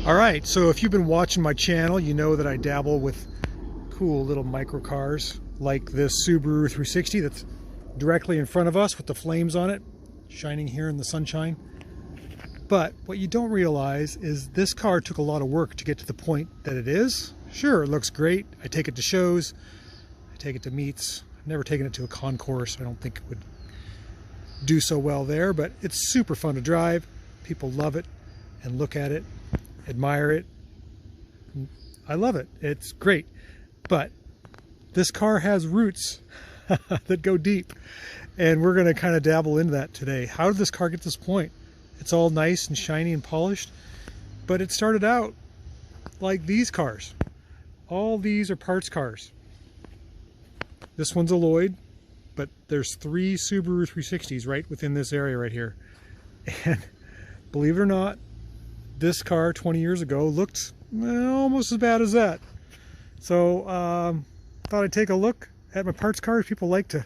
Alright, so if you've been watching my channel, you know that I dabble with cool little micro cars like this Subaru 360 that's directly in front of us with the flames on it, shining here in the sunshine. But what you don't realize is this car took a lot of work to get to the point that it is. Sure, it looks great. I take it to shows, I take it to meets. I've never taken it to a concourse. I don't think it would do so well there, but it's super fun to drive. People love it and look at it, admire it. I love it. It's great. But this car has roots that go deep, and we're going to kind of dabble into that today. How did this car get to this point? It's all nice and shiny and polished, but it started out like these cars. All these are parts cars. This one's a Lloyd, but there's 3 Subaru 360s right within this area right here. And believe it or not, this car 20 years ago looked almost as bad as that. So thought I'd take a look at my parts cars. People like to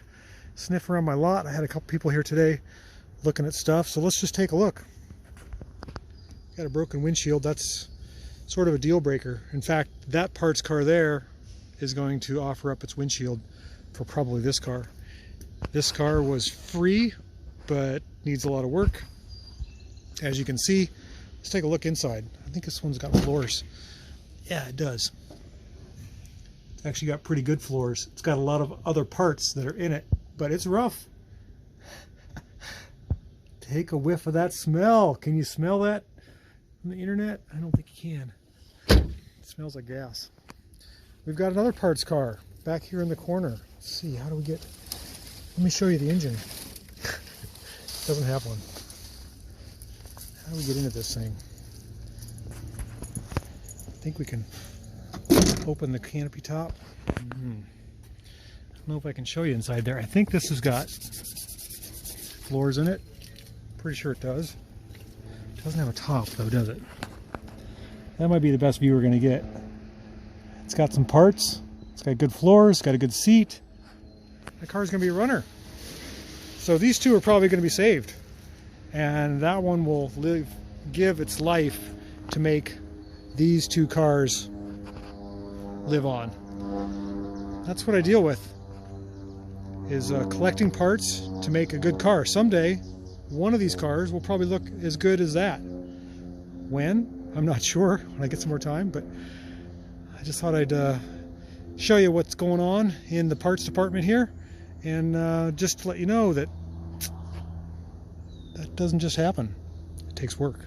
sniff around my lot. I had a couple people here today looking at stuff, so let's just take a look. Got a broken windshield. That's sort of a deal breaker. In fact, that parts car there is going to offer up its windshield for probably this car. This car was free, but needs a lot of work. As you can see, let's take a look inside. I think this one's got floors. Yeah, it does. It's actually got pretty good floors. It's got a lot of other parts that are in it, but it's rough. Take a whiff of that smell. Can you smell that on the internet? I don't think you can. It smells like gas. We've got another parts car back here in the corner. Let's see, how do we get... Let me show you the engine. It doesn't have one. How do we get into this thing? I think we can open the canopy top. I don't know if I can show you inside there. I think this has got floors in it. Pretty sure it does. It doesn't have a top though, does it? That might be the best view we're going to get. It's got some parts. It's got good floors. It's got a good seat. That car's going to be a runner. So these two are probably going to be saved. And that one will give its life to make these 2 cars live on. That's what I deal with, is collecting parts to make a good car. Someday, one of these cars will probably look as good as that. When? I'm not sure, when I get some more time, but I just thought I'd show you what's going on in the parts department here, and just to let you know that that doesn't just happen. It takes work.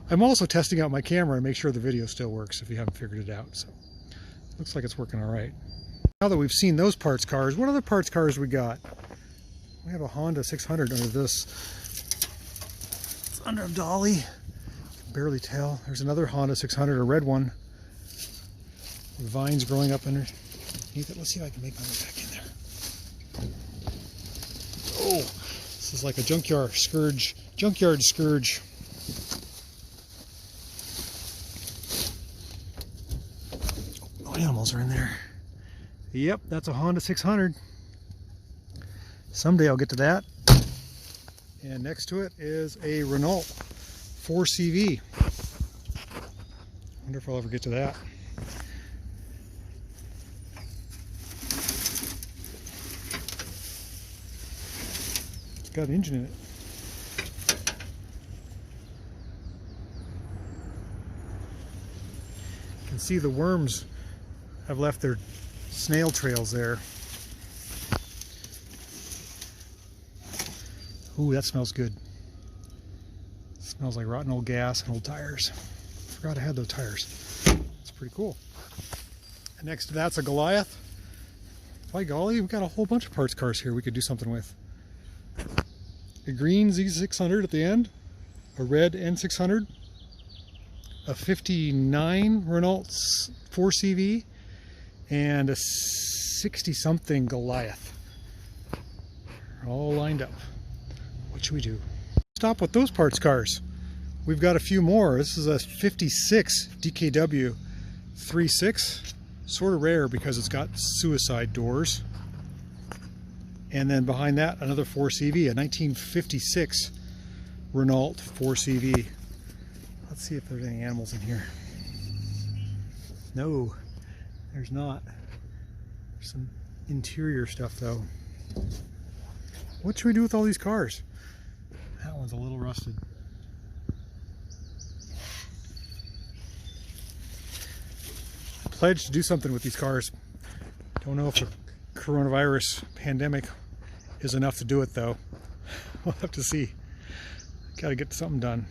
I'm also testing out my camera to make sure the video still works if you haven't figured it out. So looks like it's working all right. Now that we've seen those parts cars, what other parts cars we got? We have a Honda 600 under this. It's under a dolly. You can barely tell. There's another Honda 600, a red one, with vines growing up underneath it. Let's see if I can make my way back in there. Oh, this is like a junkyard scourge. Oh, animals are in there. Yep, that's a Honda 600. Someday I'll get to that. And next to it is a Renault 4CV. Wonder if I'll ever get to that. It's got an engine in it. You can see the worms have left their snail trails there. Ooh, that smells good. It smells like rotten old gas and old tires. Forgot I had those tires. It's pretty cool. And next to that's a Goliath. By golly, we've got a whole bunch of parts cars here we could do something with. A green Z600 at the end, a red N600, a 59 Renault 4CV, and a 60-something Goliath. All lined up. What should we do? Stop with those parts cars. We've got a few more. This is a 56 DKW 3.6. Sort of rare because it's got suicide doors. And then behind that, another 4CV, a 1956 Renault 4CV. Let's see if there's any animals in here. No, there's not. There's some interior stuff though. What should we do with all these cars? That one's a little rusted. I pledged to do something with these cars. Don't know if the coronavirus pandemic is enough to do it though. We'll have to see. Gotta get something done.